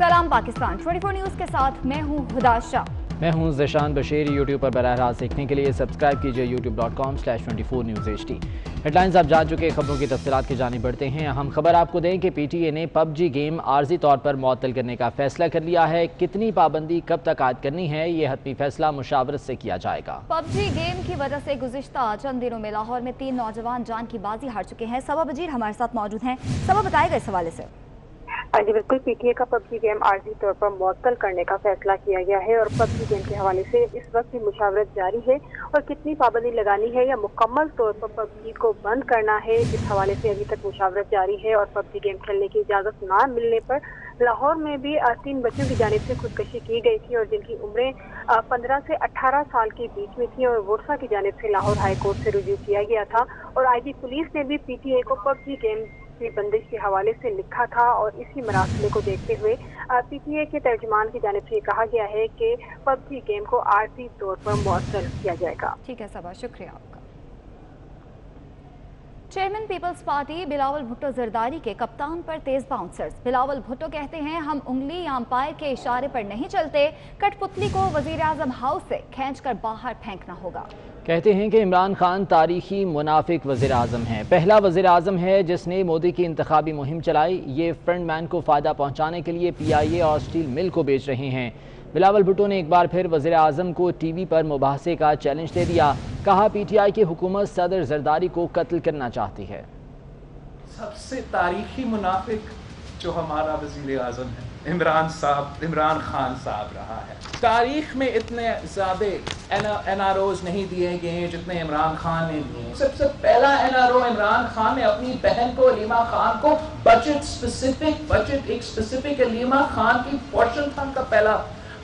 सलाम पाकिस्तान 24 न्यूज़ के साथ मैं हूँ हुदा शाह। मैं हूँ ज़शान बशीर। यूट्यूब पर बराह रास्त देखने के लिए सब्सक्राइब कीजिए youtube.com/24newsht। हेडलाइंस आप जान चुके, खबरों की तफसीलात की जानिब बढ़ते हैं। अहम खबर आपको दें कि PTA ने PUBG गेम आर्जी तौर पर मुअत्तल करने का फैसला कर लिया है। कितनी पाबंदी कब तक आयद करनी है, ये हतमी फैसला मुशावरत से किया जाएगा। PUBG गेम की वजह से गुज़िश्ता चंद दिनों में लाहौर में 3 नौजवान जान की बाजी हार चुके हैं। सबा वजीर हमारे साथ मौजूद हैं। सबा बताएगा इस हवाले से। जी बिल्कुल, PTA का PUBG गेम आर्जी तौर पर मुअत्तल करने का फैसला किया गया है और PUBG गेम के हवाले से इस वक्त भी मुशावरत जारी है और कितनी पाबंदी लगानी है या मुकम्मल तौर पर PUBG को बंद करना है, इस हवाले से अभी तक मुशावरत जारी है। और PUBG गेम खेलने की इजाज़त ना मिलने पर लाहौर में भी 3 बच्चों की जानिब से खुदकशी की गई थी और जिनकी उम्रें 15 से 18 साल के बीच में थी और वोरसा की जानिब से लाहौर हाई कोर्ट से रुजू किया गया था। और IG पुलिस ने भी PTA को PUBG गेम की बंदिश के हवाले से लिखा था और इसी मरासले को देखते हुए PTA के तर्जुमान की जानिब से कहा गया है कि PUBG गेम को आर्जी तौर पर मुअत्तल किया जाएगा। ठीक है सबा, शुक्रिया आपका। चेयरमैन पीपल्स पार्टी बिलावल भुट्टो जरदारी के कप्तान पर तेज बाउंसर्स। बिलावल भुट्टो कहते हैं, हम उंगली या अंपायर के इशारे पर नहीं चलते, कठपुतली को वजीर आजम हाउस से खींचकर बाहर फेंकना होगा। कहते हैं कि इमरान खान तारीखी मुनाफिक वज़ीर आज़म हैं। पहला वज़ीर आज़म है जिसने मोदी की इंतखाबी मुहिम चलाई। ये फ्रंट मैन को फ़ायदा पहुँचाने के लिए PIA और स्टील मिल को बेच रहे हैं। बिलावल भुट्टो ने एक बार फिर वज़ीर आज़म को TV पर मुबाहसे का चैलेंज दे दिया। कहा, PTI की हुकूमत सदर जरदारी को कत्ल करना चाहती है। सबसे तारीखी मुनाफिक जो हमारा वज़ीर आज़म है इमरान खान साहब रहा है। तारीख में इतने ज़्यादा NROs नहीं दिए गए हैं जितने इमरान खान ने दिए। सबसे पहला NRO इमरान खान ने अपनी बहन को अलीमा खान को एक स्पेसिफिक अलीमा खान की पोर्शन था उनका पहला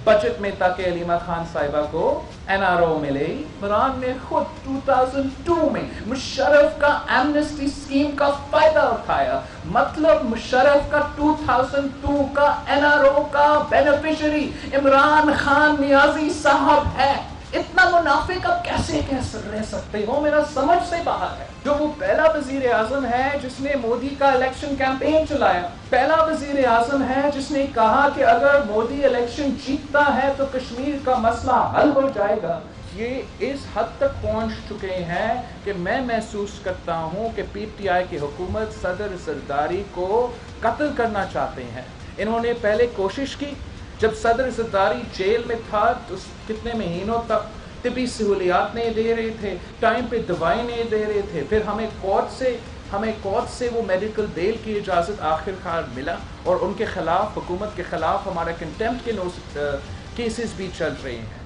बजट में, ताकि अलीमा खान साहिबा को NRO मिले। इमरान ने खुद 2002 में मुशर्रफ का एमनेस्टी स्कीम का फायदा उठाया। मतलब मुशर्रफ का 2002 का NRO का बेनिफिशियरी इमरान खान नियाजी साहब है। इतना मुनाफिक अब कैसे रह सकते हो, मेरा समझ से बाहर है। जो वो पहला वजीर आजम है जिसने मोदी का इलेक्शन कैंपेन चलाया, पहला वजीर आजम है जिसने कहा कि अगर मोदी इलेक्शन जीतता है तो कश्मीर का मसला हल हो जाएगा। ये इस हद तक पहुंच चुके हैं कि मैं महसूस करता हूं कि PTI की हुकूमत सदर जरदारी को कत्ल करना चाहते हैं। इन्होंने पहले कोशिश की, जब सदर जरदारी जेल में था तो कितने महीनों तक तिबी सहूलियात नहीं दे रहे थे, टाइम पे दवाई नहीं दे रहे थे। फिर हमें कोर्ट से वो मेडिकल बेल की इजाज़त आखिरकार मिला और उनके खिलाफ, हुकूमत के खिलाफ हमारा कंटेम्प्ट के केसेस भी चल रहे हैं।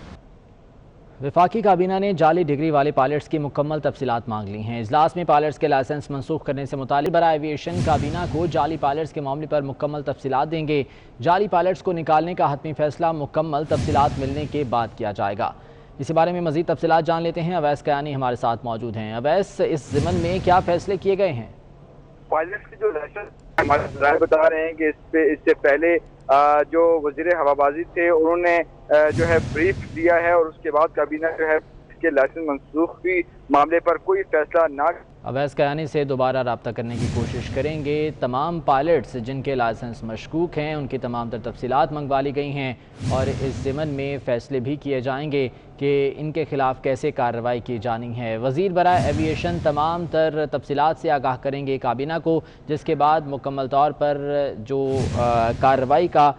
वफाकी काबीना ने जाली डिग्री वाले पायलट्स की मुकम्मल तफसीलात मांग ली हैं। इजलास में पायलट्स के लाइसेंस मनसूख करने से मुतालिक बराए एविएशन काबीना को जाली पायलट्स के मामले पर मुकम्मल तफसीलात देंगे। जाली पायलट्स को निकालने का हतमी फैसला मुकम्मल तफसीलात मिलने के बाद किया जाएगा। इसी बारे में मज़ीद तफसीलात जान लेते हैं। अवैस कयानी हमारे साथ मौजूद हैं। अवैस, इस ज़िमन में क्या फैसले किए गए हैं? पायलट्स की जो लाइसेंस हमारे बता रहे हैं कि इससे पहले जो वजीर हवाबाजी थे उन्होंने जो है ब्रीफ दिया है और उसके बाद काबीना जो है इसके लाइसेंस मनसूख भी मामले पर कोई फैसला ना। अवैस कयानी से दोबारा रब्ता करने की कोशिश करेंगे। तमाम पायलट्स जिनके लाइसेंस मशकूक हैं उनकी तमाम तर तफसीलात मंगवा ली गई हैं और इस ज़िमन में फ़ैसले भी किए जाएंगे कि इनके ख़िलाफ़ कैसे कार्रवाई की जानी है। वज़ीर बराए एविएशन तमाम तर तफसीलात से आगाह करेंगे काबीना को, जिसके बाद मुकम्मल तौर पर जो कार्रवाई का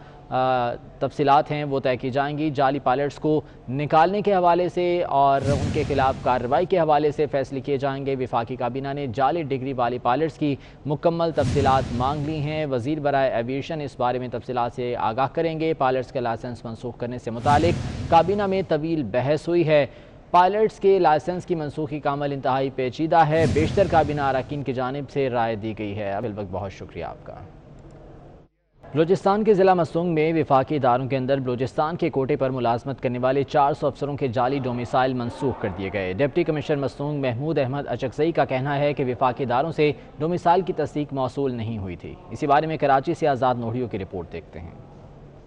तफसीलात हैं वो तय की जाएंगी। जाली पायलट्स को निकालने के हवाले से और उनके खिलाफ कार्रवाई के हवाले से फैसले किए जाएंगे। वफाकी काबीना ने जाली डिग्री वाली पायलट्स की मुकम्मल तफसीलात मांग ली हैं। वज़ीर बराए एविएशन इस बारे में तफसीलात से आगाह करेंगे। पायलट्स के लाइसेंस मनसूख करने से मुतालिक काबीना में तवील बहस हुई है। पायलट्स के लाइसेंस की मनसूखी का अमल इंतहाई पेचीदा है। बेशतर काबीना अरकान की जानिब से राय दी गई है। अब वक्त बहुत शुक्रिया आपका। बलूचिस्तान के ज़िला मसूंग में वफाकी इदारों के अंदर बलूचिस्तान के कोटे पर मुलाजमत करने वाले 400 अफसरों के जाली डोमिसाइल मनसूख कर दिए गए। डिप्टी कमिश्नर मसूंग महमूद अहमद अचकज़ई का कहना है कि वफाकी इदारों से डोमिसाइल की तस्दीक मौसूल नहीं हुई थी। इसी बारे में कराची से आज़ाद नोहियों की रिपोर्ट देखते हैं।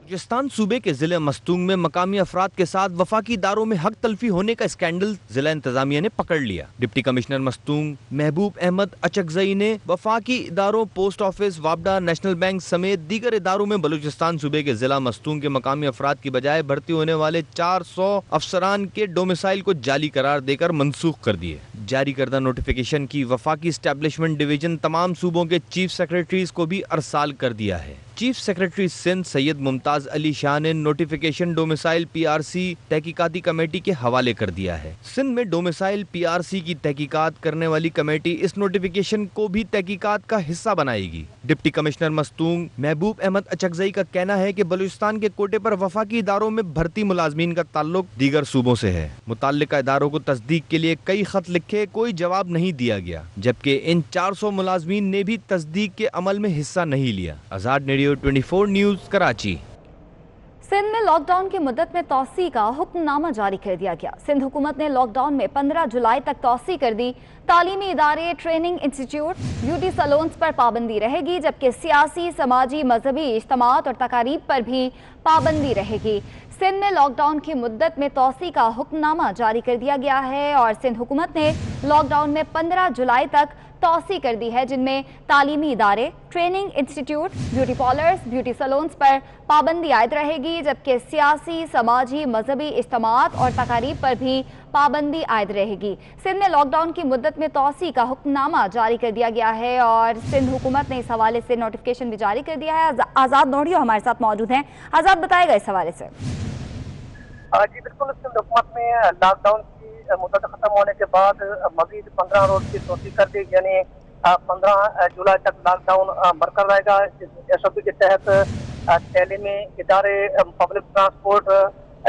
बलूचिस्तान सूबे के जिले मस्तूंग में मकामी अफराद के साथ वफाकी इदारों में हक तलफी होने का स्कैंडल जिला इंतजामिया ने पकड़ लिया। डिप्टी कमिश्नर मस्तूंग महबूब अहमद अचकजई ने वफाकी इदारों, पोस्ट ऑफिस, वापडा, नेशनल बैंक समेत दीगर इदारों में बलूचिस्तान सूबे के जिला मस्तूंग के मकामी अफराद की बजाय भर्ती होने वाले 400 अफसरान के डोमिसाइल को जाली करार देकर मनसूख कर दिए। जारी करदा नोटिफिकेशन की वफाकी एस्टेब्लिशमेंट डिवीजन तमाम सूबों के चीफ सेक्रेटरीज को भी अरसाल कर दिया है। चीफ सेक्रेटरी सिंध सैयद मुमताज अली शाह ने नोटिफिकेशन डोमिसाइल पीआरसी तहकीकाती कमेटी के हवाले कर दिया है। सिंध में डोमिसाइल पीआरसी की तहकीकात करने वाली कमेटी इस नोटिफिकेशन को भी तहकीकात का हिस्सा बनाएगी। डिप्टी कमिश्नर मस्तूंग महबूब अहमद अचकजई का कहना है कि बलूचिस्तान के कोटे पर वफाकी इदारों में भर्ती मुलाजमीन का ताल्लुक दीगर सूबों से है। मुताल्लिका इदारों को तस्दीक के लिए कई खत लिखे, कोई जवाब नहीं दिया गया, जबकि इन 400 मुलाजमीन ने भी तस्दीक के अमल में हिस्सा नहीं लिया। आजाद रेडियो 24 न्यूज कराची। सिंध में लॉकडाउन की मुद्दत में तौसी का हुक्मनामा जारी कर दिया गया। सिंध हुकूमत ने लॉकडाउन में 15 जुलाई तक तौसी कर दी। तालीमी इदारे, ट्रेनिंग इंस्टीट्यूट, ब्यूटी सैलून्स पर पाबंदी रहेगी, जबकि सियासी, समाजी, मजहबी इज्तिमात और तकारीब पर भी पाबंदी रहेगी। सिंध में लॉकडाउन की मुद्दत में तौसी का हुक्मनामा जारी कर दिया गया है और सिंध हुकूमत ने लॉकडाउन में 15 जुलाई तक तौसी कर दी है, जिनमें तालीमी इदारे, training institute, beauty parlours, beauty saloons पर पाबंदी आयद रहेगी, जबकि सियासी, समाजी, मजहबी इज्तिमात और तकारीब पर भी पाबंदी आयद रहेगी। सिंध में लॉकडाउन की मुद्दत में तौसी का हुक्मनामा जारी कर दिया गया है और सिंध हुकूमत ने इस हवाले से नोटिफिकेशन भी जारी कर दिया है। आज़ाद नोडियो हमारे साथ मौजूद हैं। आज़ाद, बताएगा इस हवाले से। जी बिल्कुल, सिंध हुकूमत में लॉकडाउन की मुद्दत खत्म होने के बाद मजीद 15 रोज की तोसी कर दी, यानी 15 जुलाई तक लॉकडाउन बरकरार रहेगा। एसओपी के तहत तैलीमी इदारे, पब्लिक ट्रांसपोर्ट,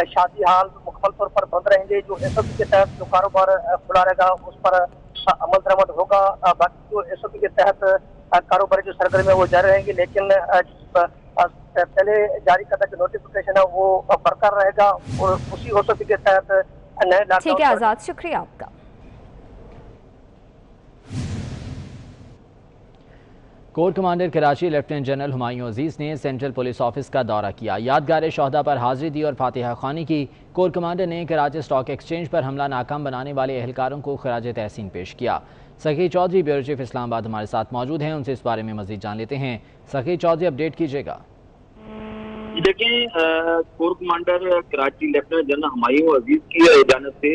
शादी हाल मुकम्मल तौर पर बंद रहेंगे। जो एसओपी के तहत जो कारोबार खुला रहेगा उस पर अमल दरामद होगा। बाकी जो एसओपी के तहत कारोबारी जो सरगर्मी है वो जारी रहेंगी, लेकिन पहले जारी करने की नोटिफिकेशन है वो बरकरार रहेगा और उसी एसओपी के तहत नए लॉकडाउन। ठीक है आजाद, शुक्रिया आपका। Corps commander Karachi lieutenant general Humayun Aziz ने सेंट्रल पुलिस ऑफिस का दौरा किया, यादगार शोहदा पर हाजिरी दी और फातिहा ख्वानी की। कोर कमांडर ने कराची स्टॉक एक्सचेंज पर हमला नाकाम बनाने वाले एहलकारों को खराज तहसीन पेश किया। सखी चौधरी ब्यूरो चीफ इस्लामाबाद हमारे साथ मौजूद हैं, उनसे इस बारे में मजीद जान लेते हैं। सखी चौधरी, अपडेट कीजिएगा। देखें, corps commander Karachi lieutenant general Humayun Aziz की जानिब से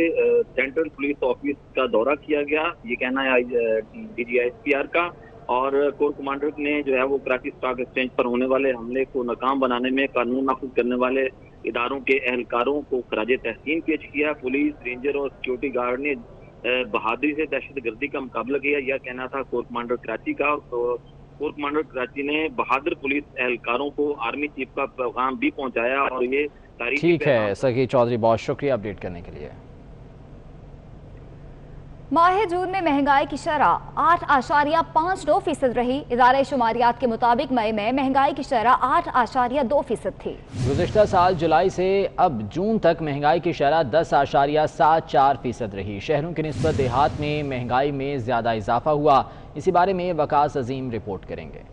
सेंट्रल पुलिस ऑफिस का दौरा किया गया, ये कहना है DGISPR का। और कोर कमांडर ने जो है वो कराची स्टॉक एक्सचेंज पर होने वाले हमले को नाकाम बनाने में कानून नाफिज करने वाले इदारों के एहलकारों को खराज तहसीन पेश किया। पुलिस, रेंजर और सिक्योरिटी गार्ड ने बहादुरी से दहशत गर्दी का मुकाबला किया, यह कहना था कोर कमांडर कराची का। तो कोर कमांडर कराची ने बहादुर पुलिस एहलकारों को आर्मी चीफ का पैगाम भी पहुंचाया और ये तारीख। ठीक है सखी चौधरी, बहुत शुक्रिया अपडेट करने के लिए। माह जून में महंगाई की शरह 8.52% रही। इदारे शुमारियात के मुताबिक मई में महंगाई की शरह 8.2% थी। गुज़िश्ता साल जुलाई से अब जून तक महंगाई की शरह 10.74% रही। शहरों की निस्बत देहात में महंगाई में ज़्यादा इजाफा हुआ। इसी बारे में वकास अजीम रिपोर्ट करेंगे।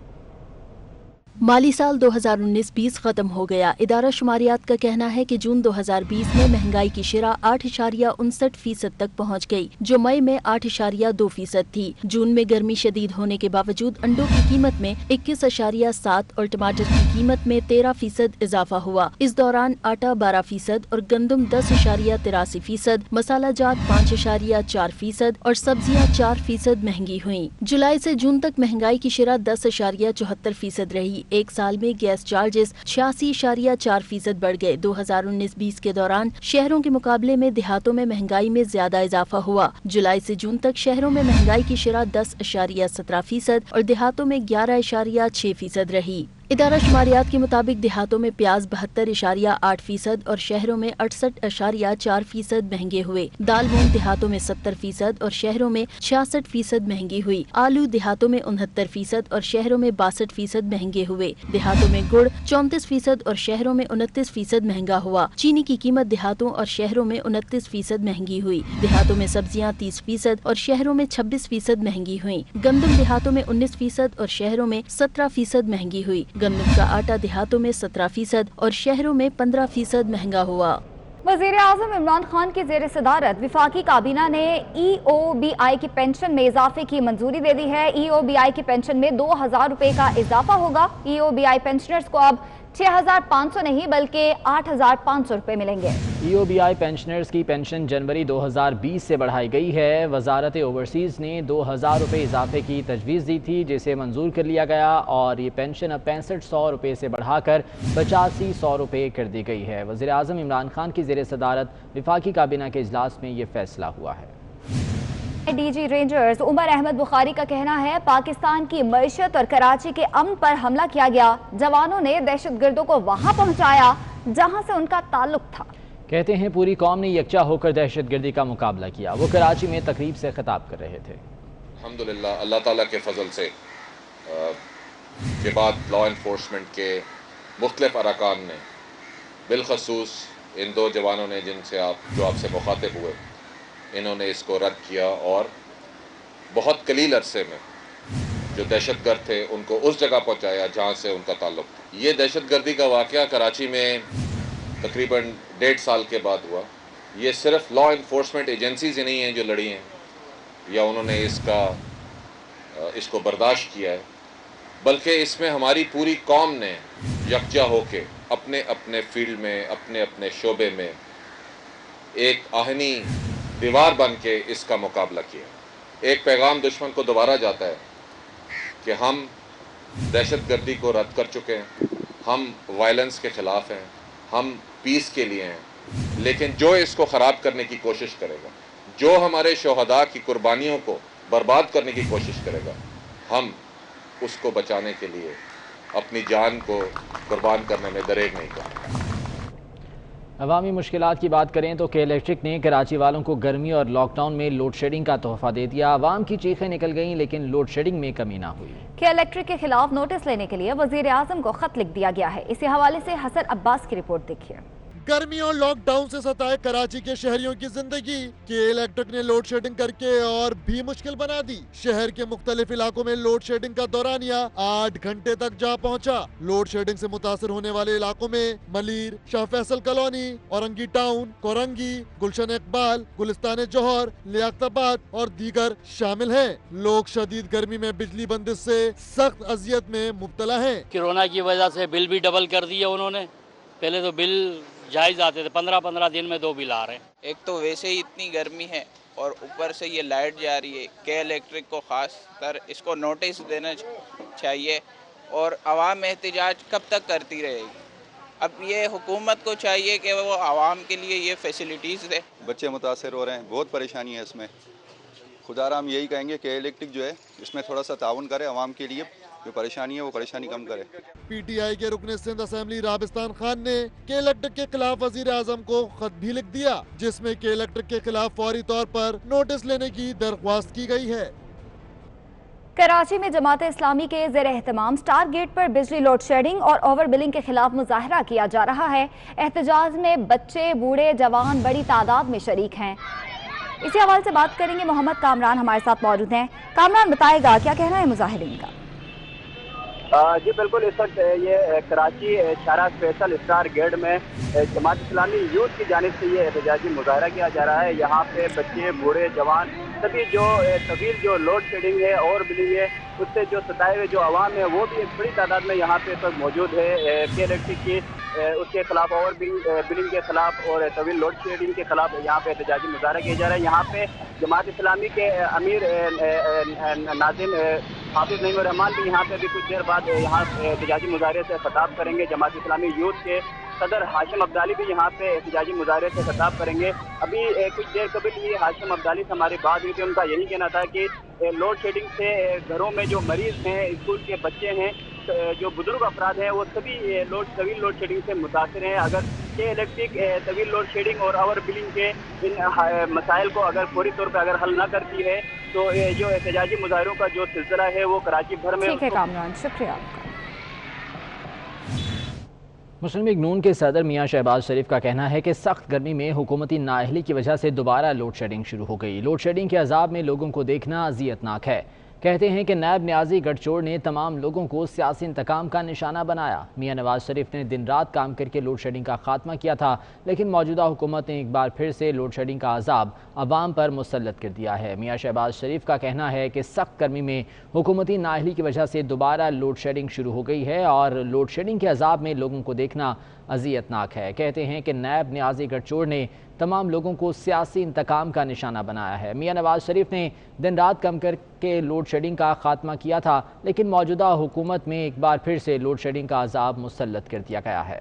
माली साल 2019-20 खत्म हो गया। इदारा शुमारियात का कहना है कि जून 2020 में महंगाई की शरह 8.59% तक पहुंच गई, जो मई में 8.2% थी। जून में गर्मी शदीद होने के बावजूद अंडों की कीमत में 21.7 और टमाटर की कीमत में 13% इजाफा हुआ। इस दौरान आटा 12% और गंदम 10.83%, मसाला जात 5.4% और सब्जियां 4% महंगी हुई। जुलाई से जून तक महंगाई की शरह 10.74% रही। एक साल में गैस चार्जेस 86.4% बढ़ गए। 2019-20 के दौरान शहरों के मुकाबले में देहातों में महंगाई में ज्यादा इजाफा हुआ। जुलाई से जून तक शहरों में महंगाई की शरह 10.17% और देहातों में 11.6% रही। इदारा शुमारियात के मुताबिक देहातों में प्याज 72.8% और शहरों में 68.4% महंगे हुए। दाल मूंग देहातों में 70% और शहरों में 66% महंगी हुई। आलू देहातों में 69% और शहरों में 62% महंगे हुए। देहातों में गुड़ 34% और शहरों में 29% महंगा हुआ। चीनी की कीमत देहातों और शहरों में 29% महंगी हुई। देहातों में सब्जियां 30% और शहरों में 26% महंगी हुई। गंदम देहातों में 19% और शहरों में 17% महंगी हुई। गंदम का आटा देहातों में 17% और शहरों में 15% महंगा हुआ। वज़ीर आज़म इमरान खान की ज़ेर सदारत विफाकी काबीना ने EOBI की पेंशन में इजाफे की मंजूरी दे दी है। EOBI की पेंशन में 2000 रुपए का इजाफा होगा। EOBI पेंशनर्स को अब 6500 नहीं बल्कि 8500 रुपए मिलेंगे। EOBI पेंशनर्स की पेंशन जनवरी 2020 से बढ़ाई गई है। वजारत ओवरसीज़ ने 2000 रुपए इजाफे की तजवीज़ दी थी, जिसे मंजूर कर लिया गया और ये पेंशन अब 6500 रुपए से बढ़ाकर 8500 रुपए कर दी गई है। वज़ीर आज़म इमरान खान की ज़ेर सदारत विफाकी काबीना के इजलास में ये फैसला हुआ है। DG रेंजर्स उमर अहमद बुखारी का कहना है पाकिस्तान की मईशत और कराची के अमन पर हमला किया गया। जवानों ने दहशतगर्दों को वहां पहुंचाया जहां से उनका ताल्लुक था। कहते हैं पूरी कौम ने यकजा होकर दहशतगर्दी का मुकाबला किया। वो कराची में तकरीब से खिताब कर रहे थे। अल्हम्दुलिल्लाह अल्लाह ताला के फजल से के बाद लॉ इन्फोर्समेंट के मुख्तलिफ अरकान ने बिलखसूस इन दो जवानों ने जो आपसे मुखातिब हुए, इन्होंने इसको रद्द किया और बहुत कलील अरसे में जो दहशतगर्द थे उनको उस जगह पहुंचाया जहां से उनका ताल्लुक था। ये दहशतगर्दी का वाक़या कराची में तकरीबन 1.5 साल के बाद हुआ। ये सिर्फ लॉ इन्फोर्समेंट एजेंसीज ही नहीं हैं जो लड़ी हैं या उन्होंने इसको बर्दाश्त किया है, बल्कि इसमें हमारी पूरी कौम ने यकजा होके अपने अपने फील्ड में अपने अपने शोबे में एक आहनी दीवार बन के इसका मुकाबला किया। एक पैगाम दुश्मन को दोबारा जाता है कि हम दहशतगर्दी को रद्द कर चुके हैं, हम वायलेंस के ख़िलाफ़ हैं, हम पीस के लिए हैं, लेकिन जो इसको ख़राब करने की कोशिश करेगा, जो हमारे शोहदा की कुर्बानियों को बर्बाद करने की कोशिश करेगा, हम उसको बचाने के लिए अपनी जान को कुर्बान करने में दरेग नहीं करेंगे। अवामी मुश्किलात की बात करें तो के इलेक्ट्रिक ने कराची वालों को गर्मी और लॉकडाउन में लोड शेडिंग का तोहफा दे दिया। आवाम की चीखें निकल गईं लेकिन लोड शेडिंग में कमी ना हुई। के इलेक्ट्रिक के खिलाफ नोटिस लेने के लिए वजीर आजम को खत लिख दिया गया है। इसी हवाले से हसन अब्बास की रिपोर्ट देखिए। गर्मी और लॉकडाउन से सताए कराची के शहरियों की जिंदगी के इलेक्ट्रिक ने लोड शेडिंग करके और भी मुश्किल बना दी। शहर के मुख्तलिफ इलाकों में लोड शेडिंग का दौरानिया 8 घंटे तक जा पहुंचा। लोड शेडिंग से मुतासर होने वाले इलाकों में मलीर, शाह फैसल कॉलोनी, औरंगी टाउन, कोरंगी, गुलशन इकबाल, गुलिस्तान जौहर, लियाकताबाद और दीगर शामिल हैं। लोग शदीद गर्मी में बिजली बंदिश से सख्त अजियत में मुब्तला हैं। कोरोना की वजह से बिल भी डबल कर दिया उन्होंने। पहले तो बिल जायज़ आते थे, 15-15 दिन में 2 बिल आ रहे हैं। एक तो वैसे ही इतनी गर्मी है और ऊपर से ये लाइट जा रही है। के इलेक्ट्रिक को खास कर इसको नोटिस देना चाहिए और आवाम एहतजाज कब तक करती रहेगी। अब ये हुकूमत को चाहिए कि वो आवाम के लिए ये फैसिलिटीज़ दे। बच्चे मुतासर हो रहे हैं, बहुत परेशानी है इसमें। खुदारा हम यही कहेंगे कि इलेक्ट्रिक जो है इसमें थोड़ा सा ताउन करे, आवाम के लिए जो परेशानी है वो परेशानी कम करे। PTI के रुकने सिंध असेंबली राबिस्तान खान ने के इलेक्ट्रिक के खिलाफ वजीर आजम को खत भी लिख दिया, जिसमें के इलेक्ट्रिक के खिलाफ फौरी तौर पर नोटिस लेने की दरख्वास्त की गई है। कराची में जमात इस्लामी के ज़ेर एहतमाम स्टार गेट पर बिजली लोड शेडिंग और ओवर बिलिंग के खिलाफ मुजाहरा किया जा रहा है। एहतजाज में बच्चे, बूढ़े, जवान बड़ी तादाद में शरीक हैं। इसी हवाले से बात करेंगे। मोहम्मद कामरान हमारे साथ मौजूद हैं। कामरान, बताएगा क्या कहना है मुजाहिरीन का? जी बिल्कुल, इस वक्त ये कराची शारा स्पेशल स्टार गेट में जमात इस्लामी यूथ की जानिब से ये एहतजाजी मुजाहरा किया जा रहा है। यहाँ पे बच्चे, बूढ़े, जवान सभी जो तवील जो लोड शेडिंग है और बिलिंग है उससे जो सताए हुए जो आवाम है वो भी एक बड़ी तादाद में यहाँ पे सब मौजूद है। के इलेक्ट्रिक की उसके खिलाफ और बिलिंग के खिलाफ और तवील लोड शेडिंग के खिलाफ यहाँ पे एहतजाजी मुजाहरा किया जा रहा है। यहाँ पे जमात इस्लामी के अमीर नाज़िम हाफिज नईम रहमान भी यहाँ पे अभी कुछ देर बाद यहाँ एहतजाजी मुजाहरे से खिताब करेंगे। जमात इस्लामी यूथ के सदर हाशिम अब्दाली भी यहाँ पे एहतजाजी मुजाहरे से खिताब करेंगे। अभी कुछ देर कबल ही हाशिम अब्दाली से हमारी बात हुई थी। उनका यही कहना था कि लोड शेडिंग से घरों में जो मरीज हैं, स्कूल के बच्चे हैं, जो बुजुर्ग अफराद हैं वो सभी तवील लोड शेडिंग से मुतासर हैं। अगर के इलेक्ट्रिक तवील लोड शेडिंग और ओवर बिलिंग के इन मसाइल को अगर फौरी तौर पर अगर हल न करती है तो ये जो एहतजाजी मुजाहरों का जो सिलसिला है वो कराची भर में। ठीक है कामरान, शुक्रिया आपका। मुस्लिम लीग नून के सदर मियां शहबाज शरीफ का कहना है कि सख्त गर्मी में हुकूमती नाअहली की वजह से दोबारा लोड शेडिंग शुरू हो गई। लोड शेडिंग के अजाब में लोगों को देखना अजियतनाक है। کہتے ہیں کہ نائب نیازی گڑھچوڑ نے تمام لوگوں کو سیاسی انتقام کا نشانہ بنایا۔ میاں نواز شریف نے دن رات کام کر کے لوڈ شیڈنگ کا خاتمہ کیا تھا، لیکن موجودہ حکومت نے ایک بار پھر سے لوڈ شیڈنگ کا عذاب عوام پر مسلط کر دیا ہے۔ میاں شہباز شریف کا کہنا ہے کہ سخت گرمی میں حکومتی نااہلی کی وجہ سے دوبارہ لوڈ شیڈنگ شروع ہو گئی ہے اور لوڈ شیڈنگ کے عذاب میں لوگوں کو دیکھنا اذیتناک ہے۔ کہتے ہیں کہ نائب نیازی گڑھچوڑ نے تمام لوگوں کو سیاسی انتقام کا نشانہ بنایا ہے۔ میاں نواز شریف نے دن رات کم کر کے لوڈ شیڈنگ کا خاتمہ کیا تھا، لیکن موجودہ حکومت میں ایک بار پھر سے لوڈ شیڈنگ کا عذاب مسلط کر دیا گیا ہے۔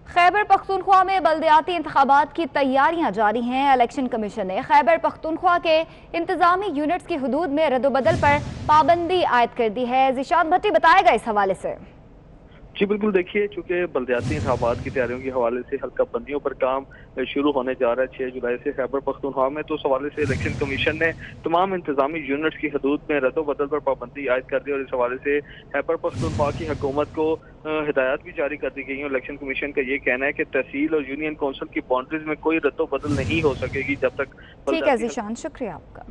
خیبر پختونخوا میں بلدیاتی انتخابات کی تیاریاں جاری ہیں۔ الیکشن کمیشن نے خیبر پختونخوا کے انتظامی یونٹس کی حدود میں رد و بدل پر پابندی عائد کر دی ہے۔ ذیشان بھٹی بتائے گا اس حوالے سے۔ جی بالکل، دیکھیے چونکہ بلدیاتی انتخابات کی تیاریوں کے حوالے سے حلقہ بندیوں پر کام شروع ہونے جا رہا ہے 6 جولائی سے خیبر پختونخوا میں، تو اس حوالے سے الیکشن کمیشن نے تمام انتظامی یونٹس کی حدود میں رد و بدل پر پابندی عائد کر دی اور اس حوالے سے خیبر پختونخوا کی حکومت کو ہدایات بھی جاری کر دی گئی ہیں۔ الیکشن کمیشن کا یہ کہنا ہے کہ تحصیل اور یونین کونسل کی باؤنڈریز میں کوئی رد و بدل نہیں ہو سکے گی جب تک۔ ٹھیک ہے ذیشان، شکریہ آپ کا۔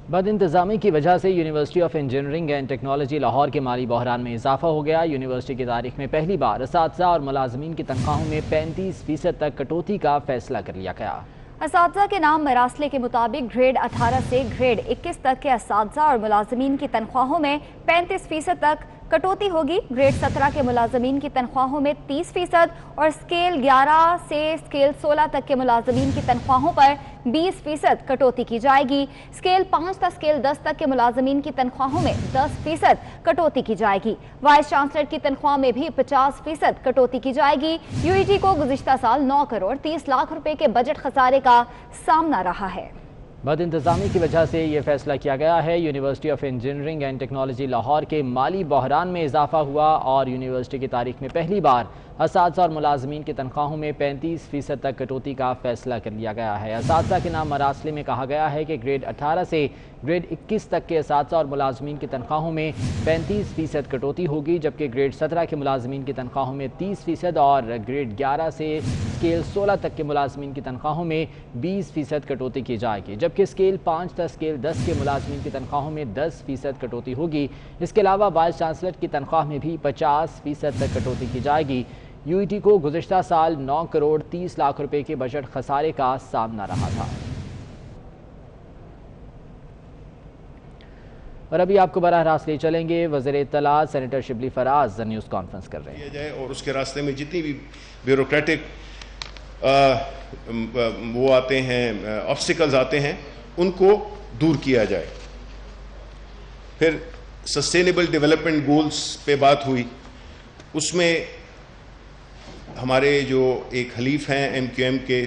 بد انتظامی کی وجہ سے university of engineering and technology Lahore کے مالی بحران میں اضافہ ہو گیا۔ یونیورسٹی کی تاریخ میں پہلی بار اساتذہ اور ملازمین کی تنخواہوں میں 35% تک کٹوتی کا فیصلہ کر لیا گیا۔ اساتذہ کے نام مراسلے کے مطابق گریڈ 18 سے گریڈ 21 تک کے اساتذہ اور ملازمین کی تنخواہوں میں 35% تک کٹوتی ہوگی۔ گریڈ 17 کے ملازمین کی تنخواہوں میں 30% اور اسکیل 11 سے اسکیل 16 تک کے ملازمین کی تنخواہوں پر 20% کٹوتی کی جائے گی۔ اسکیل 5 تا اسکیل 10 تک کے ملازمین کی تنخواہوں میں 10% کٹوتی کی جائے گی۔ وائس چانسلر کی تنخواہ میں بھی 50% کٹوتی کی جائے گی۔ یو ای ٹی کو گزشتہ سال 9 کروڑ 30 لاکھ روپے کے بجٹ خسارے کا سامنا رہا ہے۔ بد انتظامی کی وجہ سے یہ فیصلہ کیا گیا ہے۔ University of engineering and technology Lahore کے مالی بحران میں اضافہ ہوا اور یونیورسٹی کی تاریخ میں پہلی بار اساتذہ اور ملازمین کی تنخواہوں میں 35% تک کٹوتی کا فیصلہ کر لیا گیا ہے۔ اساتذہ کے نام مراسلے میں کہا گیا ہے کہ گریڈ 18 سے گریڈ 21 تک کے اساتذہ اور ملازمین کی تنخواہوں میں 35% کٹوتی ہوگی، جبکہ گریڈ 17 کے ملازمین کی تنخواہوں میں 30% اور گریڈ 11 سے اسکیل 16 تک کے ملازمین کی تنخواہوں میں 20% کٹوتی کی جائے گی، جبکہ اسکیل 5 تا اسکیل 10 کے ملازمین کی تنخواہوں میں 10% کٹوتی ہوگی۔ اس کے علاوہ وائس چانسلر کی تنخواہ میں بھی 50% تک کٹوتی کی جائے گی۔ یو ای ٹی کو گزشتہ سال 9 کروڑ 30 لاکھ روپے کے بجٹ خسارے کا سامنا رہا تھا۔ اور ابھی آپ کو براہ راست لے چلیں گے، وزیر اطلاعات senator Shibli Faraz news conference کر رہے ہیں۔ اور اس کے راستے میں جتنی بھی بیوروکریٹک وہ آتے ہیں، آبسٹیکلز آتے ہیں، ان کو دور کیا جائے۔ پھر سسٹینیبل ڈیولپمنٹ گولز پہ بات ہوئی، اس میں ہمارے جو ایک حلیف ہیں ایم کیو ایم کے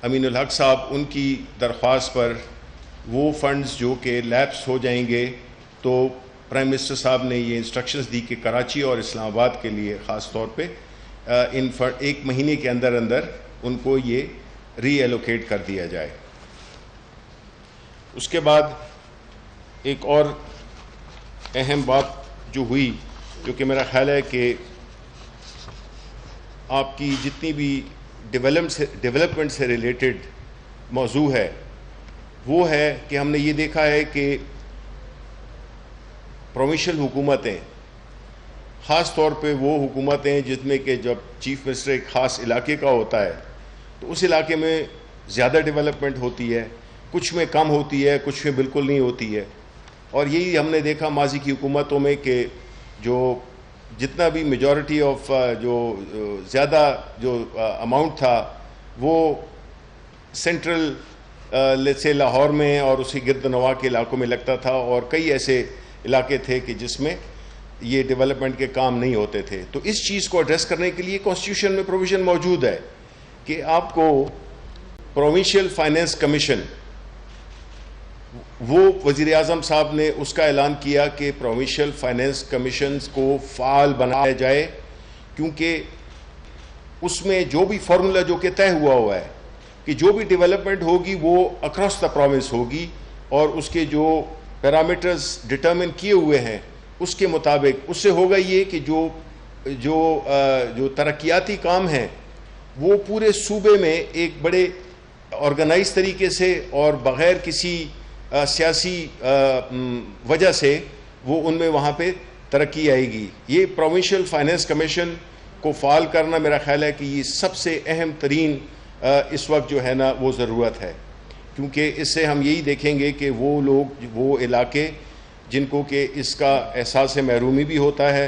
امین الحق صاحب، ان کی درخواست پر وہ فنڈز جو کہ لیپس ہو جائیں گے، تو پرائم منسٹر صاحب نے یہ انسٹرکشنز دی کہ کراچی اور اسلام آباد کے لیے خاص طور پہ ایک مہینے کے اندر ان کو یہ ری ایلوکیٹ کر دیا جائے۔ اس کے بعد ایک اور اہم بات جو ہوئی، جو کہ میرا خیال ہے کہ آپ کی جتنی بھی ڈیولپمنٹ سے ریلیٹڈ موضوع ہے، وہ ہے کہ ہم نے یہ دیکھا ہے کہ پروونشل حکومتیں، خاص طور پہ وہ حکومتیں جس میں کہ جب چیف منسٹر ایک خاص علاقے کا ہوتا ہے تو اس علاقے میں زیادہ ڈیولپمنٹ ہوتی ہے، کچھ میں کم ہوتی ہے، کچھ میں بالکل نہیں ہوتی ہے۔ اور یہی ہم نے دیکھا ماضی کی حکومتوں میں کہ جو جتنا بھی میجورٹی آف جو زیادہ جو اماؤنٹ تھا وہ سینٹرل سے لاہور میں اور اسی گرد نواح کے علاقوں میں لگتا تھا، اور کئی ایسے علاقے تھے کہ جس میں یہ ڈیولپمنٹ کے کام نہیں ہوتے تھے۔ تو اس چیز کو ایڈریس کرنے کے لیے کانسٹیٹیوشن میں پروویژن موجود ہے کہ آپ کو پروونشل فائنینس کمیشن، وہ وزیر اعظم صاحب نے اس کا اعلان کیا کہ پروونشل فائنینس کمیشنز کو فعال بنایا جائے، کیونکہ اس میں جو بھی فارمولا جو کہ طے ہوا ہے کہ جو بھی ڈیولپمنٹ ہوگی وہ اکراس دا پروونس ہوگی، اور اس کے جو پیرامیٹرز ڈٹرمن کیے ہوئے ہیں اس کے مطابق اس سے ہوگا یہ کہ جو ترقیاتی کام ہیں وہ پورے صوبے میں ایک بڑے آرگنائز طریقے سے اور بغیر کسی सियासी वजह से वो उनमें वहाँ पे तरक्की आएगी। ये प्रोविंशियल फाइनेंस कमीशन को फाल करना मेरा ख्याल है कि ये सबसे अहम तरीन इस वक्त जो है ना वो ज़रूरत है, क्योंकि इससे हम यही देखेंगे कि वो लोग, वो इलाके जिनको कि इसका एहसास महरूमी भी होता है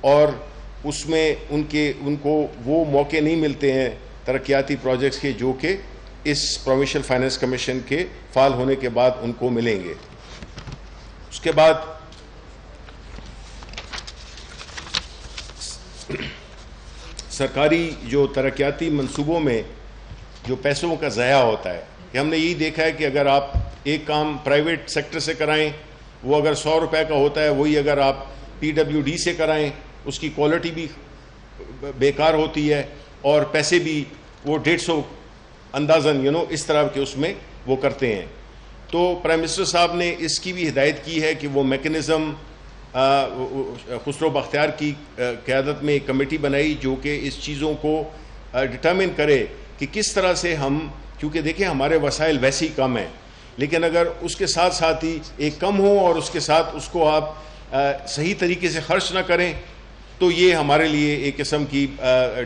और उसमें उनको वो मौके नहीं मिलते हैं तरक्याती प्रोजेक्ट्स के जो कि इस प्रोविंशियल फाइनेंस कमीशन के फाल होने के बाद उनको मिलेंगे। उसके बाद सरकारी जो तरक्याती मंसूबों में जो पैसों का ज़ाया होता है, कि हमने यही देखा है कि अगर आप एक काम प्राइवेट सेक्टर से कराएं, वो अगर 100 रुपए का होता है, वही अगर आप PWD से कराएं, उसकी क्वालिटी भी बेकार होती है और पैसे भी वो 150 अंदाज़न इस तरह के उसमें वो करते हैं। तो प्राइम मिनिस्टर साहब ने इसकी भी हिदायत की है कि वो मैकेनिज़्म खुसरो बख्तियार की क़यादत में एक कमेटी बनाई जो कि इस चीज़ों को डिटर्मिन करे कि किस तरह से हम, क्योंकि देखिए हमारे वसाइल वैसे ही कम हैं, लेकिन अगर उसके साथ साथ ही एक कम हो और उसके साथ उसको आप सही तरीके से खर्च ना करें तो ये हमारे लिए एक किस्म की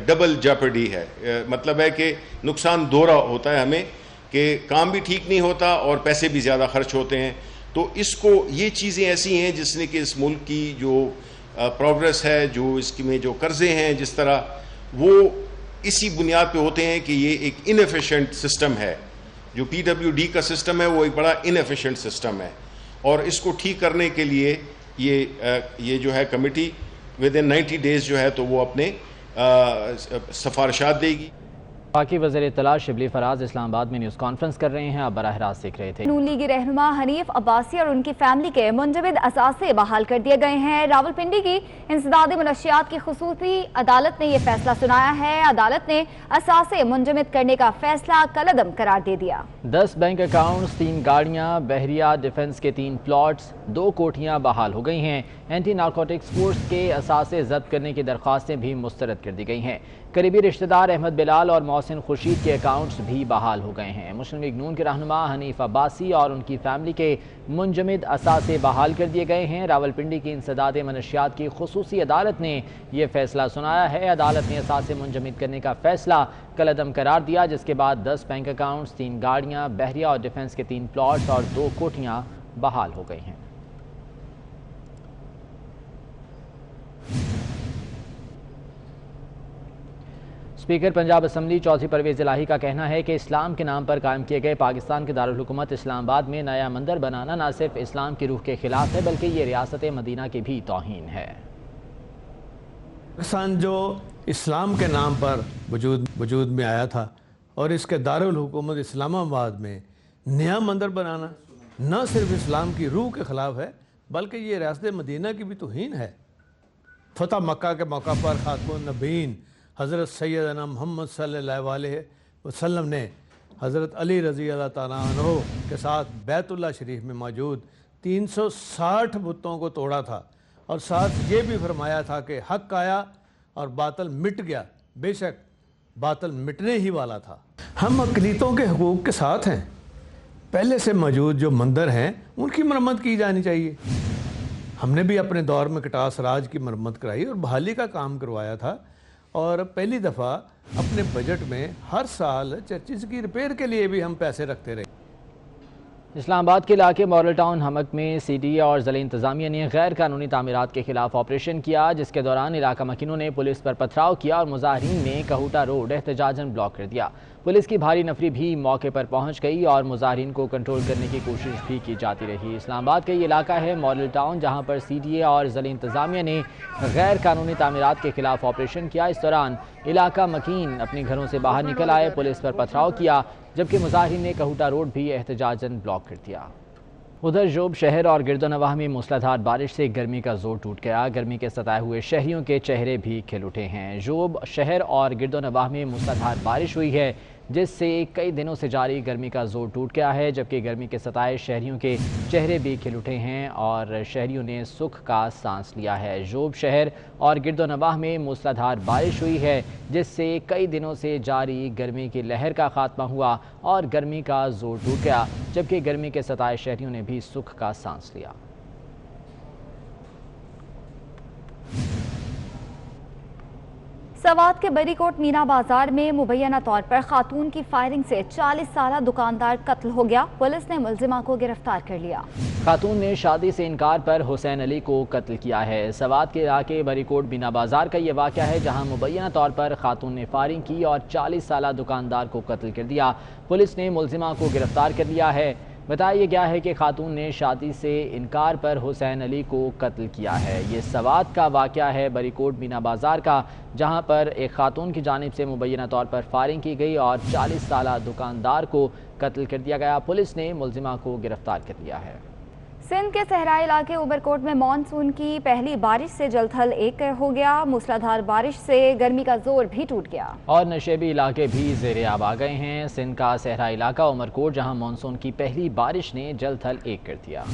डबल जेपर्डी है। मतलब है कि नुकसान दोहरा होता है हमें, कि काम भी ठीक नहीं होता और पैसे भी ज़्यादा खर्च होते हैं। तो इसको, ये चीज़ें ऐसी हैं जिसने कि इस मुल्क की जो प्रोग्रेस है, जो इसकी में जो कर्ज़े हैं जिस तरह, वो इसी बुनियाद पे होते हैं कि ये एक इनएफिशिएंट सिस्टम है। जो PWD का सिस्टम है वो एक बड़ा इनएफिशिएंट सिस्टम है और इसको ठीक करने के लिए ये जो है कमेटी विद इन 90 डेज़ जो है तो वो अपने सिफारिशात देगी। बाकी वज़ीर इत्तला शिबली फराज इस्लामाबाद में न्यूज़ कॉन्फ्रेंस कर रहे हैं, आप बराह रास्त देख रहे थे। नून लीगी रहनुमा हनीफ अब्बासी और उनकी फैमिली के मुंजमद असासे बहाल कर दिए गए हैं। रावलपिंडी की इंसदादी मुनशियात की खुसूसी अदालत ने यह फैसला सुनाया है। अदालत ने असासे मुंजमद करने का फैसला कलअदम करार दे दिया। 10 बैंक अकाउंट्स, 3 गाड़ियाँ, बहरिया डिफेंस के 3 प्लॉट्स, 2 कोठियाँ बहाल हो गई हैं। एंटी नारकोटिक्स फोर्स के असासे जब्त करने की दरख्वास्तें भी मुस्तरद कर दी गई हैं। करीबी रिश्तेदार अहमद बिलाल और मोहसिन खुर्शीद के अकाउंट्स भी बहाल हो गए हैं। मुस्लिम लीग नून के रहनुमा हनीफ अब्बासी और उनकी फैमिली के मुंजमद असासे बहाल कर दिए गए हैं। रावलपिंडी की इंसदादे मनशियात की खुसूसी अदालत ने यह फैसला सुनाया है। अदालत ने असासे मुंजमद करने का फैसला कलअदम करार दिया, जिसके बाद 10 बैंक अकाउंट्स, 3 गाड़ियाँ, बहरिया और डिफेंस के 3 प्लॉट्स और 2 कोठियाँ बहाल हो गई हैं। स्पीकर पंजाब असम्बली चौधरी परवेज़ इलाही का कहना है कि इस्लाम के नाम पर कायम किए गए पाकिस्तान के दारुल हुकूमत इस्लामाबाद में नया मंदिर बनाना न सिर्फ इस्लाम की रूह के खिलाफ है बल्कि ये रियासत मदीना की भी तौहीन है। पाकिस्तान जो इस्लाम के नाम पर वजूद में आया था और इसके दारुल हुकूमत इस्लामाबाद में नया मंदिर बनाना न सिर्फ इस्लाम की रूह के ख़िलाफ़ है बल्कि ये रियासत मदीना की भी तौहीन है। फतह मक्का के मौका पर खातमुन नबीन हज़रत सैयदना मोहम्मद सल्लल्लाहु अलैहि वसल्लम ने हज़रत अली रज़ी अल्लाह ताला अन्हु के साथ बैतुल्लाह शरीफ में मौजूद 360 बुतों को तोड़ा था और साथ ये भी फरमाया था कि हक़ आया और बातिल मिट गया। बेशक बातिल मिटने ही वाला था। हम अक़लीतों के हकूक़ के साथ हैं। पहले से मौजूद जो मंदिर हैं उनकी मरम्मत की जानी चाहिए। हमने भी अपने दौर में कटास राज की मरम्मत कराई और बहाली का काम करवाया था और पहली दफ़ा अपने बजट में हर साल चर्चिज़ की रिपेयर के लिए भी हम पैसे रखते रहे। इस्लामाबाद के इलाके मॉडल टाउन हमक में CDA और ज़िला इंतज़ामिया ने गैर कानूनी तामीरात के खिलाफ ऑपरेशन किया, जिसके दौरान इलाका मकीनों ने पुलिस पर पथराव किया और मुजाहिरीन ने कहूटा रोड एहतजाजन ब्लॉक कर दिया। पुलिस की भारी नफरी भी मौके पर पहुंच गई और मुजाहिरीन को कंट्रोल करने की कोशिश भी की जाती रही। इस्लामाबाद का ये इलाका है मॉडल टाउन, जहां पर CDA और ज़िला इंतज़ामिया ने गैर कानूनी तामीरात के खिलाफ ऑपरेशन किया। इस दौरान इलाका मकीन अपने घरों से बाहर निकल आए, पुलिस पर पथराव किया, जबकि मुजाहिरीन ने कहूटा रोड भी एहतजाजन ब्लॉक कर दिया। उधर जोब शहर और गिरदोनवाह में मूसलाधार बारिश से गर्मी का जोर टूट गया। गर्मी के सताए हुए शहरियों के चेहरे भी खिल उठे हैं। जोब शहर और गिरदोनवाह में मूसलाधार बारिश हुई है, जिससे कई दिनों से जारी गर्मी का जोर टूट गया है, जबकि गर्मी के सताए शहरियों के चेहरे भी खिल उठे हैं और शहरियों ने सुख का सांस लिया है। जोब शहर और गिरदोनवाह में मूसलाधार बारिश हुई है, जिससे कई दिनों से जारी गर्मी की लहर का खात्मा हुआ और गर्मी का जोर टूट गया, जबकि गर्मी के सताए शहरियों ने भी सुख का सांस लिया। सवात के बरीकोट मीना बाजार में मुबैना तौर पर खातून की फायरिंग से 40 साला दुकानदार कत्ल हो गया। पुलिस ने मुलजिमा को गिरफ्तार कर लिया। खातून ने शादी से इनकार पर हुसैन अली को कत्ल किया है। सवात के इलाके बरीकोट मीना बाजार का ये वाक़या है, जहां मुबैना तौर पर खातून ने फायरिंग की और 40 साला दुकानदार को कत्ल कर दिया। पुलिस ने मुलजिमा को गिरफ्तार कर लिया है। बताया गया है कि खातून ने शादी से इनकार पर हुसैन अली को कत्ल किया है। ये सवात का वाक़या है बरीकोट मीना बाजार का, जहां पर एक खातून की जानिब से मुबैना तौर पर फायरिंग की गई और 40 साला दुकानदार को कत्ल कर दिया गया। पुलिस ने मुलजिमा को गिरफ्तार कर लिया है। सिंध के सहराई इलाके उबरकोट में मानसून की पहली बारिश से जलथल एक हो गया। मूसलाधार बारिश से गर्मी का जोर भी टूट गया और नशेबी इलाके भी ज़ेरे आब आ गए हैं। सिंध का सहराई इलाका उमरकोट, जहां मानसून की पहली बारिश ने जलथल एक कर दिया।